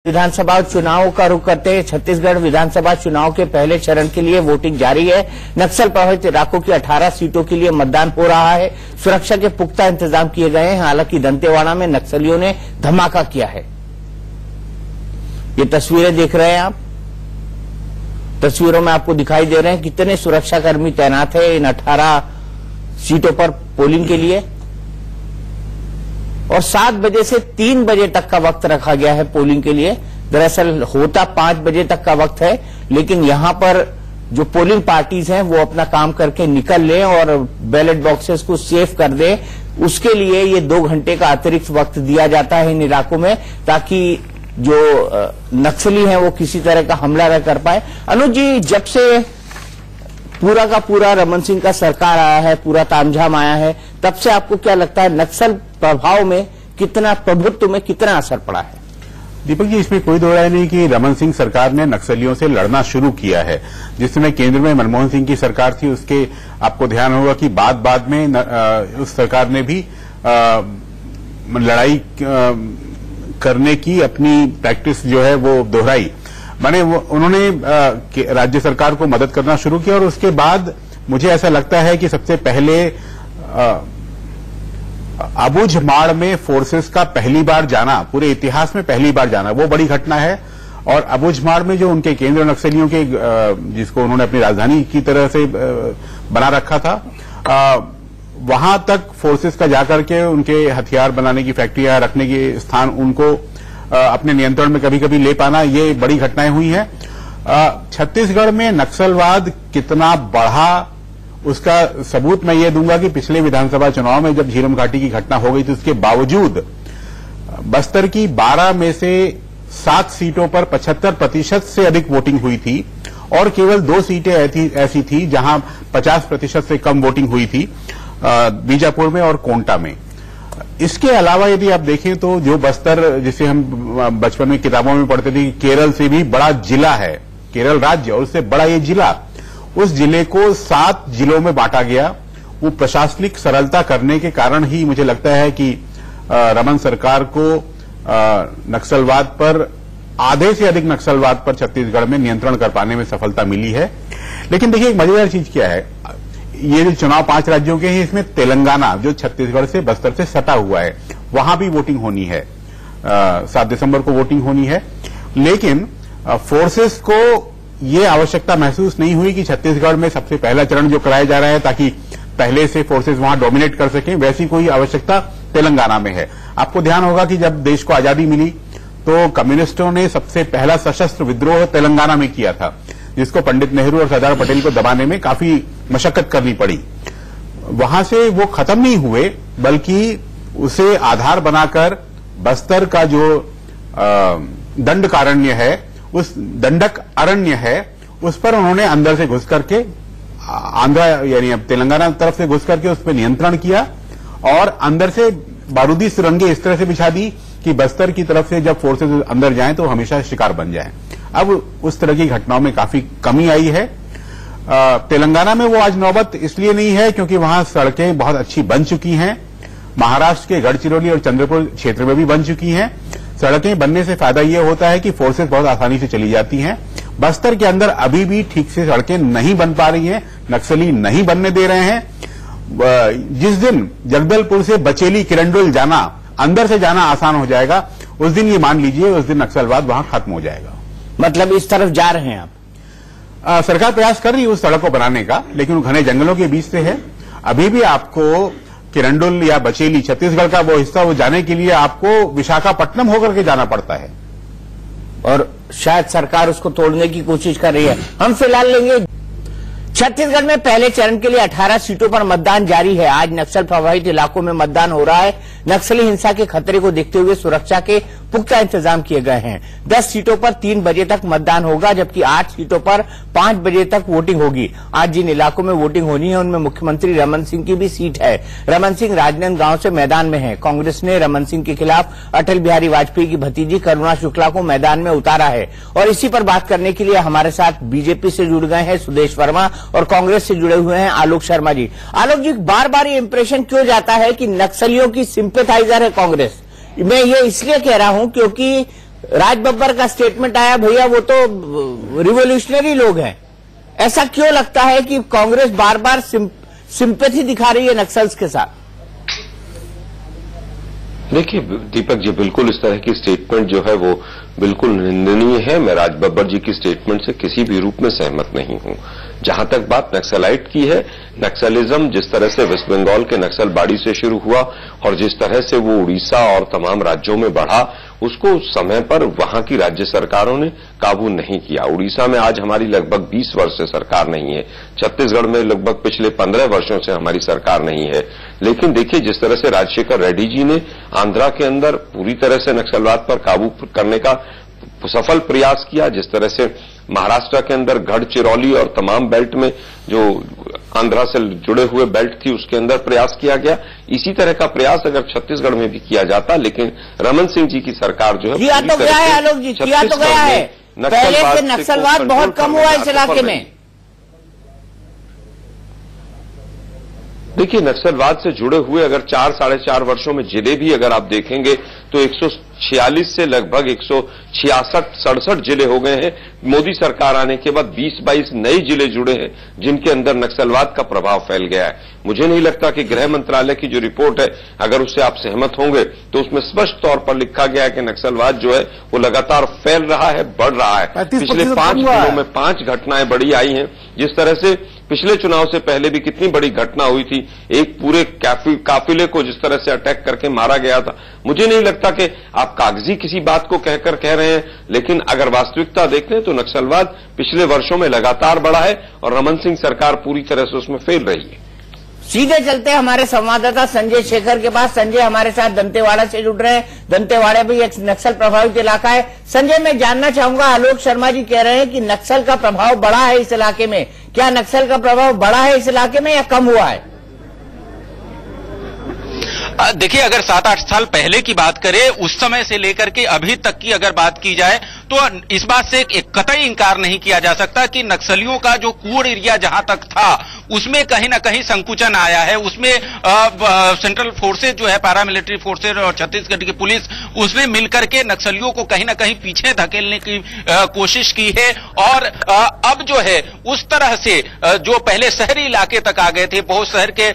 विधानसभा चुनाव का रुख करते हैं। छत्तीसगढ़ विधानसभा चुनाव के पहले चरण के लिए वोटिंग जारी है। नक्सल प्रभावित इलाकों की 18 सीटों के लिए मतदान हो रहा है। सुरक्षा के पुख्ता इंतजाम किए गए हैं। हालांकि दंतेवाड़ा में नक्सलियों ने धमाका किया है। ये तस्वीरें देख रहे हैं आप। तस्वीरों में आपको दिखाई दे रहे हैं कितने सुरक्षाकर्मी तैनात है इन 18 सीटों पर पोलिंग के लिए। और 7 बजे से 3 बजे तक का वक्त रखा गया है पोलिंग के लिए। दरअसल होता 5 बजे तक का वक्त है, लेकिन यहां पर जो पोलिंग पार्टीज हैं वो अपना काम करके निकल लें और बैलेट बॉक्सेस को सेफ कर दें। उसके लिए ये 2 घंटे का अतिरिक्त वक्त दिया जाता है इन इलाकों में, ताकि जो नक्सली हैं वो किसी तरह का हमला न कर पाए। अनुज जी, जब से पूरा का पूरा रमन सिंह का सरकार आया है, पूरा तामझाम आया है, तब से आपको क्या लगता है नक्सल प्रभाव में कितना, प्रभुत्व में कितना असर पड़ा है? दीपक जी, इसमें कोई दो राय नहीं कि रमन सिंह सरकार ने नक्सलियों से लड़ना शुरू किया है। जिस समय केंद्र में मनमोहन सिंह की सरकार थी, उसके आपको ध्यान होगा कि बाद में उस सरकार ने भी लड़ाई करने की अपनी प्रैक्टिस जो है वो दोहराई। माने उन्होंने राज्य सरकार को मदद करना शुरू किया और उसके बाद मुझे ऐसा लगता है कि सबसे पहले अबुझमाड़ में फोर्सेस का पहली बार जाना, पूरे इतिहास में पहली बार जाना, वो बड़ी घटना है। और अबुझमाड़ में जो उनके केंद्र नक्सलियों के, जिसको उन्होंने अपनी राजधानी की तरह से बना रखा था, वहां तक फोर्सेस का जाकर के उनके हथियार बनाने की फैक्ट्रियां रखने के स्थान उनको अपने नियंत्रण में कभी कभी ले पाना, ये बड़ी घटनाएं हुई हैं। छत्तीसगढ़ में नक्सलवाद कितना बढ़ा उसका सबूत मैं ये दूंगा कि पिछले विधानसभा चुनाव में जब झीरम घाटी की घटना हो गई थी, उसके बावजूद बस्तर की 12 में से 7 सीटों पर 75% से अधिक वोटिंग हुई थी और केवल 2 सीटें ऐसी थी जहां 50% से कम वोटिंग हुई थी, बीजापुर में और कोंटा में। इसके अलावा यदि आप देखें तो जो बस्तर, जिसे हम बचपन में किताबों में पढ़ते थे, केरल से भी बड़ा जिला है, केरल राज्य, और उससे बड़ा ये जिला, उस जिले को 7 जिलों में बांटा गया। वो प्रशासनिक सरलता करने के कारण ही मुझे लगता है कि रमन सरकार को नक्सलवाद पर, आधे से अधिक नक्सलवाद पर छत्तीसगढ़ में नियंत्रण कर पाने में सफलता मिली है। लेकिन देखिए, एक मजेदार चीज क्या है, ये जो चुनाव 5 राज्यों के हैं, इसमें तेलंगाना जो छत्तीसगढ़ से, बस्तर से सटा हुआ है, वहां भी वोटिंग होनी है। 7 दिसंबर को वोटिंग होनी है। लेकिन फोर्सेस को ये आवश्यकता महसूस नहीं हुई कि छत्तीसगढ़ में सबसे पहला चरण जो कराया जा रहा है ताकि पहले से फोर्सेस वहां डोमिनेट कर सकें, वैसी कोई आवश्यकता तेलंगाना में है। आपको ध्यान होगा कि जब देश को आजादी मिली तो कम्युनिस्टों ने सबसे पहला सशस्त्र विद्रोह तेलंगाना में किया था, जिसको पंडित नेहरू और सरदार पटेल को दबाने में काफी मशक्कत करनी पड़ी। वहां से वो खत्म नहीं हुए, बल्कि उसे आधार बनाकर बस्तर का जो दंडकारण्य है, उस दंडक अरण्य है, उस पर उन्होंने अंदर से घुस करके, आंध्रा यानी अब तेलंगाना तरफ से घुस करके उस पर नियंत्रण किया और अंदर से बारूदी सुरंगें इस तरह से बिछा दी कि बस्तर की तरफ से जब फोर्सेस अंदर जाएं तो हमेशा शिकार बन जाएं। अब उस तरह की घटनाओं में काफी कमी आई है। तेलंगाना में वो आज नौबत इसलिए नहीं है क्योंकि वहां सड़कें बहुत अच्छी बन चुकी हैं। महाराष्ट्र के गढ़चिरौली और चंद्रपुर क्षेत्र में भी बन चुकी हैं। सड़कें बनने से फायदा यह होता है कि फोर्सेस बहुत आसानी से चली जाती हैं। बस्तर के अंदर अभी भी ठीक से सड़कें नहीं बन पा रही हैं, नक्सली नहीं बनने दे रहे हैं। जिस दिन जगदलपुर से बचेली किरंडुल जाना, अंदर से जाना आसान हो जाएगा, उस दिन ये मान लीजिए, उस दिन नक्सलवाद वहां खत्म हो जाएगा। मतलब इस तरफ जा रहे हैं आप? सरकार प्रयास कर रही है उस सड़क को बनाने का, लेकिन वो घने जंगलों के बीच से है। अभी भी आपको किरंडुल या बचेली, छत्तीसगढ़ का वो हिस्सा, वो जाने के लिए आपको विशाखापट्टनम होकर के जाना पड़ता है और शायद सरकार उसको तोड़ने की कोशिश कर रही है। हम फिलहाल लेंगे। छत्तीसगढ़ में पहले चरण के लिए 18 सीटों पर मतदान जारी है। आज नक्सल प्रभावित इलाकों में मतदान हो रहा है। नक्सली हिंसा के खतरे को देखते हुए सुरक्षा के पुख्ता इंतजाम किए गए हैं। 10 सीटों पर 3 बजे तक मतदान होगा, जबकि 8 सीटों पर 5 बजे तक वोटिंग होगी। आज जिन इलाकों में वोटिंग होनी है उनमें मुख्यमंत्री रमन सिंह की भी सीट है। रमन सिंह राजनांदगांव से मैदान में है। कांग्रेस ने रमन सिंह के खिलाफ अटल बिहारी वाजपेयी की भतीजी करुणा शुक्ला को मैदान में उतारा है। और इसी पर बात करने के लिए हमारे साथ बीजेपी से जुड़ गए हैं सुदेश वर्मा और कांग्रेस से जुड़े हुए हैं आलोक शर्मा जी। आलोक जी, बार बार ये इंप्रेशन क्यों जाता है कि नक्सलियों की सिंपैथाइजर है कांग्रेस? मैं ये इसलिए कह रहा हूं क्योंकि राज बब्बर का स्टेटमेंट आया, भैया वो तो रिवोल्यूशनरी लोग हैं। ऐसा क्यों लगता है कि कांग्रेस बार बार सिंपैथी दिखा रही है नक्सल्स के साथ? देखिए दीपक जी, बिल्कुल इस तरह की स्टेटमेंट जो है वो बिल्कुल निंदनीय है। मैं राज बब्बर जी की स्टेटमेंट से किसी भी रूप में सहमत नहीं हूं। जहां तक बात नक्सलाइट की है, नक्सलिज्म जिस तरह से वेस्ट बंगाल के नक्सलबाड़ी से शुरू हुआ और जिस तरह से वो उड़ीसा और तमाम राज्यों में बढ़ा, उसको उस समय पर वहां की राज्य सरकारों ने काबू नहीं किया। उड़ीसा में आज हमारी लगभग 20 वर्ष से सरकार नहीं है, छत्तीसगढ़ में लगभग पिछले 15 वर्षों से हमारी सरकार नहीं है। लेकिन देखिए जिस तरह से राजशेखर रेड्डी जी ने आंध्रा के अंदर पूरी तरह से नक्सलवाद पर काबू करने का सफल प्रयास किया, जिस तरह से महाराष्ट्र के अंदर गढ़चिरौली और तमाम बेल्ट में जो आंध्रा से जुड़े हुए बेल्ट थी उसके अंदर प्रयास किया गया, इसी तरह का प्रयास अगर छत्तीसगढ़ में भी किया जाता। लेकिन रमन सिंह जी की सरकार जो है किया तो गया है, आलोक जी किया तो गया है। पहले से नक्सलवाद बहुत कम हुआ इस इलाके में। देखिए नक्सलवाद से जुड़े हुए अगर 4-4.5 वर्षों में जिले भी अगर आप देखेंगे तो 146 से लगभग 166-67 जिले हो गए हैं। मोदी सरकार आने के बाद 20-22 नए जिले जुड़े हैं जिनके अंदर नक्सलवाद का प्रभाव फैल गया है। मुझे नहीं लगता कि गृह मंत्रालय की जो रिपोर्ट है अगर उससे आप सहमत होंगे तो उसमें स्पष्ट तौर पर लिखा गया है कि नक्सलवाद जो है वो लगातार फैल रहा है, बढ़ रहा है। पिछले 5 दिनों में 5 घटनाएं बड़ी आई हैं। जिस तरह से पिछले चुनाव से पहले भी कितनी बड़ी घटना हुई थी, एक पूरे काफिले को जिस तरह से अटैक करके मारा गया था। मुझे नहीं लगता कि आप कागजी किसी बात को कहकर कह रहे हैं, लेकिन अगर वास्तविकता देखें तो नक्सलवाद पिछले वर्षों में लगातार बढ़ा है और रमन सिंह सरकार पूरी तरह से उसमें फेल रही है। सीधे चलते हैं हमारे संवाददाता संजय शेखर के पास। संजय हमारे साथ दंतेवाड़ा से जुड़ रहे हैं। दंतेवाड़ा भी एक नक्सल प्रभावित इलाका है। संजय, मैं जानना चाहूंगा, आलोक शर्मा जी कह रहे हैं कि नक्सल का प्रभाव बढ़ा है इस इलाके में। क्या नक्सल का प्रभाव बढ़ा है इस इलाके में या कम हुआ है? देखिए अगर 7-8 साल पहले की बात करें, उस समय से लेकर के अभी तक की अगर बात की जाए तो इस बात से एक कतई इंकार नहीं किया जा सकता कि नक्सलियों का जो कोर एरिया जहां तक था उसमें कहीं ना कहीं संकुचन आया है। उसमें सेंट्रल फोर्सेज जो है, पैरामिलिट्री फोर्सेज और छत्तीसगढ़ की पुलिस, उसने मिलकर के नक्सलियों को कहीं ना कहीं पीछे धकेलने की कोशिश की है। और अब जो है उस तरह से जो पहले शहरी इलाके तक आ गए थे, बहुत शहर के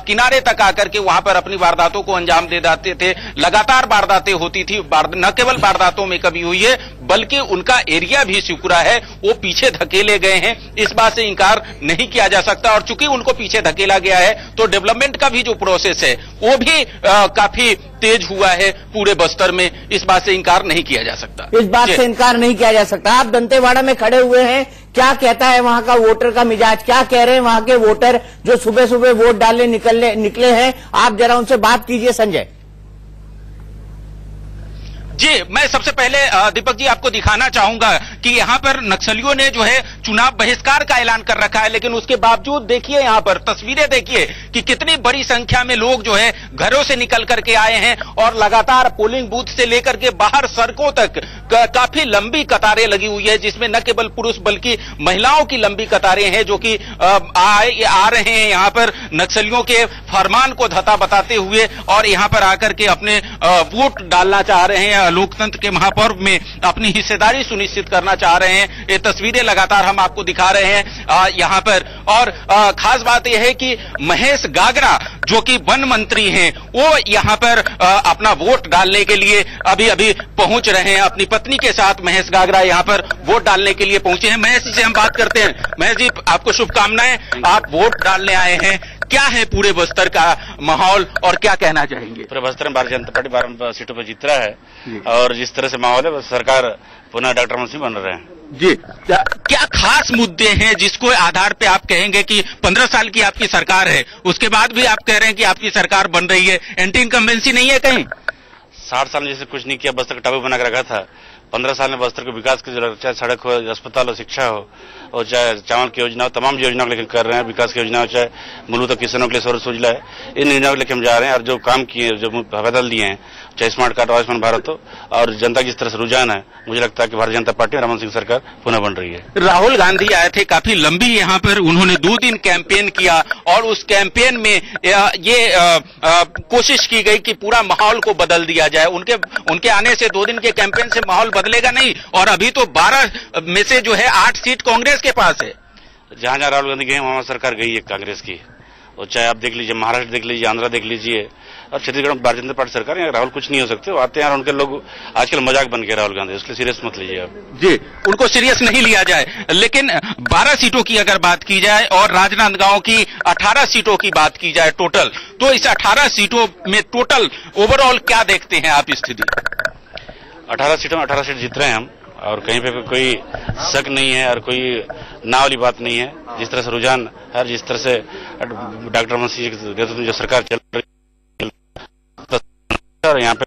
किनारे तक आकर के वहां पर अपनी वारदातों को अंजाम दे देते थे। लगातार वारदातें होती थी। न केवल वारदातों में कमी हुई है बल्कि उनका एरिया भी सिकुड़ा है, वो पीछे धकेले गए हैं। इस बात से इंकार नहीं किया जा सकता। और चूंकि उनको पीछे धकेला गया है तो डेवलपमेंट का भी जो प्रोसेस है वो भी काफी तेज हुआ है पूरे बस्तर में। इस बात से इंकार नहीं किया जा सकता। इस बात से इंकार नहीं किया जा सकता। आप दंतेवाड़ा में खड़े हुए हैं, क्या कहता है वहां का वोटर का मिजाज? क्या कह रहे हैं वहां के वोटर जो सुबह सुबह वोट डालने निकले हैं? आप जरा उनसे बात कीजिए संजय। जी, मैं सबसे पहले दीपक जी आपको दिखाना चाहूंगा कि यहाँ पर नक्सलियों ने जो है चुनाव बहिष्कार का ऐलान कर रखा है, लेकिन उसके बावजूद देखिए यहाँ पर तस्वीरें देखिए कि कितनी बड़ी संख्या में लोग जो है घरों से निकल करके आए हैं और लगातार पोलिंग बूथ से लेकर के बाहर सड़कों तक काफी लंबी कतारें लगी हुई है, जिसमें न केवल पुरुष बल्कि महिलाओं की लंबी कतारें हैं जो कि आ रहे हैं यहाँ पर नक्सलियों के फरमान को धता बताते हुए और यहाँ पर आकर के अपने वोट डालना चाह रहे हैं, लोकतंत्र के महापर्व में अपनी हिस्सेदारी सुनिश्चित करना चाह रहे हैं। ये तस्वीरें लगातार हम आपको दिखा रहे हैं यहाँ पर। और खास बात यह है कि महेश गागरा जो कि वन मंत्री हैं, वो यहाँ पर अपना वोट डालने के लिए अभी अभी पहुंच रहे हैं। अपनी पत्नी के साथ महेश गागरा यहाँ पर वोट डालने के लिए पहुंचे हैं। महेश जी से हम बात करते हैं। महेश जी, आपको शुभकामनाएं, आप वोट डालने आए हैं। क्या है पूरे बस्तर का माहौल और क्या कहना चाहेंगे? पूरे बस्तर में भारतीय जनता पार्टी 12 सीटों पर जीत रहा है और जिस तरह से माहौल है सरकार पुनः डॉक्टर रमन सिंह बन रहे हैं। जी, क्या खास मुद्दे हैं जिसको आधार पे आप कहेंगे कि 15 साल की आपकी सरकार है, उसके बाद भी आप कह रहे हैं कि आपकी सरकार बन रही है? एंटी इनकम्बेंसी नहीं है कहीं? 60 साल में जैसे कुछ नहीं किया, बस्तर का टापू बना कर रखा था, 15 साल में बस्तर के विकास की, चाहे सड़क हो, अस्पताल हो, शिक्षा हो, और चाहे चावल की योजना हो, तमाम योजनाओं को लेकर कर रहे हैं। विकास की योजना हो, चाहे मूलतः किसानों के लिए सौर सूजला है, इन योजनाओं को लेकर हम जा रहे हैं। और जो काम किए, जो बदल दिए हैं, चाहे स्मार्ट कार्ड, आयुष्मान भारत हो, और जनता की जिस तरह से रुझान है, मुझे लगता है कि भारतीय जनता पार्टी और रमन सिंह सरकार पुनः बन रही है। राहुल गांधी आए थे, काफी लंबी यहाँ पर उन्होंने 2 दिन कैंपेन किया, और उस कैंपेन में ये कोशिश की गई कि पूरा माहौल को बदल दिया जाए। उनके आने से 2 दिन के कैंपेन से माहौल बदलेगा नहीं, और अभी तो 12 में से जो है 8 सीट कांग्रेस के पास है। जहां जहां राहुल गांधी गए वहां सरकार गई है कांग्रेस की, और चाहे आप देख लीजिए, महाराष्ट्र देख लीजिए, आंध्र देख लीजिए, और छत्तीसगढ़ में भारतीय जनता पार्टी सरकार है। राहुल कुछ नहीं हो सकते, वो आते हैं और उनके लोग आजकल मजाक बन गए राहुल गांधी, इसलिए सीरियस मत लीजिए आप। जी, उनको सीरियस नहीं लिया जाए। लेकिन 12 सीटों की अगर बात की जाए और राजनांदगांव की 18 सीटों की बात की जाए टोटल, तो इस 18 सीटों में टोटल ओवरऑल क्या देखते हैं आप स्थिति? 18 सीटों में 18 सीट जीत रहे हैं हम, और कहीं पे कोई शक नहीं है और कोई ना वाली बात नहीं है। जिस तरह से रुझान है, जिस तरह से डॉक्टर रमन सिंह के नेतृत्व में जो सरकार चल रही है, और यहाँ पे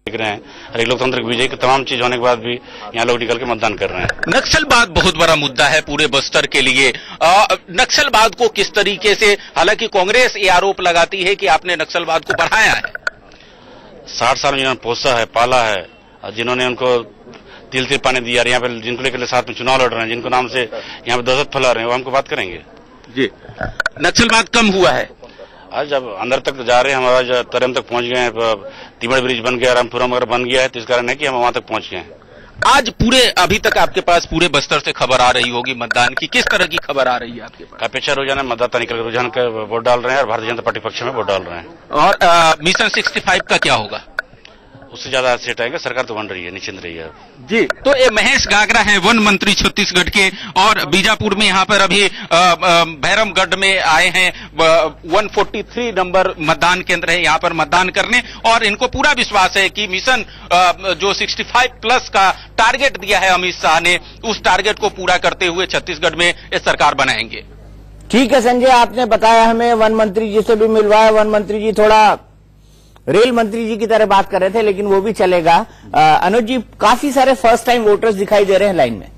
देख रहे हैं, और एक लोकतांत्रिक विजय की तमाम चीज होने के बाद भी यहाँ लोग निकल के मतदान कर रहे हैं। नक्सलवाद बहुत बड़ा मुद्दा है पूरे बस्तर के लिए। नक्सलवाद को किस तरीके से, हालांकि कांग्रेस ये आरोप लगाती है कि आपने नक्सलवाद को बढ़ाया है। 60 साल में जिन्होंने पोसा है, पाला है, और जिन्होंने उनको तिल तिल पानी दिया, यहाँ पे जिनको लेकर साथ में चुनाव लड़ रहे हैं, जिनको नाम से यहाँ पे दहशत फैला रहे हैं, वो हमको बात करेंगे। जी, नक्सलवाद कम हुआ है। आज जब अंदर तक जा रहे हैं, हम आज तरम तक पहुंच गए हैं, तिमड़ ब्रिज बन गया, रामपुरम वगैरह बन गया है, तो इस कारण है कि हम वहां तक पहुंच गए हैं। आज पूरे, अभी तक आपके पास पूरे बस्तर से खबर आ रही होगी मतदान की, किस तरह की खबर आ रही है आपके पास? काफी अच्छा रुझान है, मतदाता निकल कर रुझान का वोट डाल रहे हैं और भारतीय जनता पार्टी पक्ष में वोट डाल रहे हैं। और मिशन 65 का क्या होगा? उससे ज्यादा सीट आएंगे, सरकार तो बन रही है, निश्चिंत रही है। जी, तो ये महेश गागरा है, वन मंत्री छत्तीसगढ़ के, और बीजापुर में यहाँ पर अभी भैरमगढ़ में आए हैं। 143 नंबर मतदान केंद्र है यहाँ पर मतदान करने, और इनको पूरा विश्वास है कि मिशन जो 65+ का टारगेट दिया है अमित शाह ने, उस टारगेट को पूरा करते हुए छत्तीसगढ़ में ये सरकार बनाएंगे। ठीक है संजय, आपने बताया हमें, वन मंत्री जी से भी मिलवाया। वन मंत्री जी थोड़ा रेल मंत्री जी की तरह बात कर रहे थे, लेकिन वो भी चलेगा। अनुज जी, काफी सारे फर्स्ट टाइम वोटर्स दिखाई दे रहे हैं लाइन में।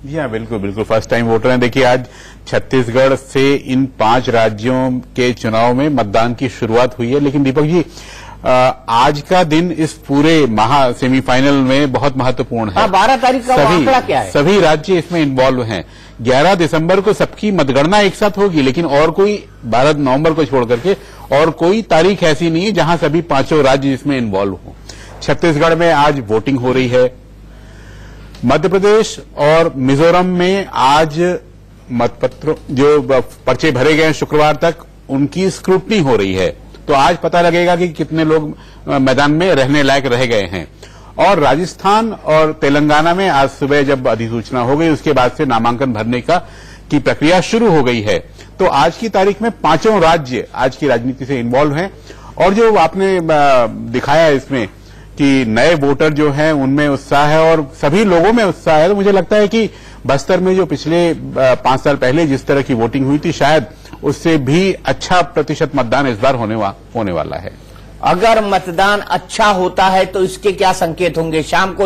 जी हाँ, बिल्कुल बिल्कुल फर्स्ट टाइम वोटर हैं। देखिए, आज छत्तीसगढ़ से इन 5 राज्यों के चुनाव में मतदान की शुरुआत हुई है। लेकिन दीपक जी, आज का दिन इस पूरे सेमीफाइनल में बहुत महत्वपूर्ण है। 12 तारीख का आंकड़ा क्या है? सभी राज्य इसमें इन्वॉल्व हैं। 11 दिसंबर को सबकी मतगणना एक साथ होगी, लेकिन और कोई 12 नवंबर को छोड़ करके और कोई तारीख ऐसी नहीं है जहां सभी 5 राज्य इसमें इन्वॉल्व हों। छत्तीसगढ़ में आज वोटिंग हो रही है। मध्य प्रदेश और मिजोरम में आज मतपत्रों जो पर्चे भरे गए हैं शुक्रवार तक, उनकी स्क्रूटनी हो रही है। तो आज पता लगेगा कि कितने लोग मैदान में रहने लायक रह गए हैं। और राजस्थान और तेलंगाना में आज सुबह जब अधिसूचना हो गई, उसके बाद से नामांकन भरने की प्रक्रिया शुरू हो गई है। तो आज की तारीख में 5 राज्य आज की राजनीति से इन्वॉल्व हैं। और जो आपने दिखाया इसमें कि नए वोटर जो हैं उनमें उत्साह है और सभी लोगों में उत्साह है, तो मुझे लगता है कि बस्तर में जो पिछले 5 साल पहले जिस तरह की वोटिंग हुई थी, शायद उससे भी अच्छा प्रतिशत मतदान इस बार होने वाला है। अगर मतदान अच्छा होता है तो इसके क्या संकेत होंगे? शाम को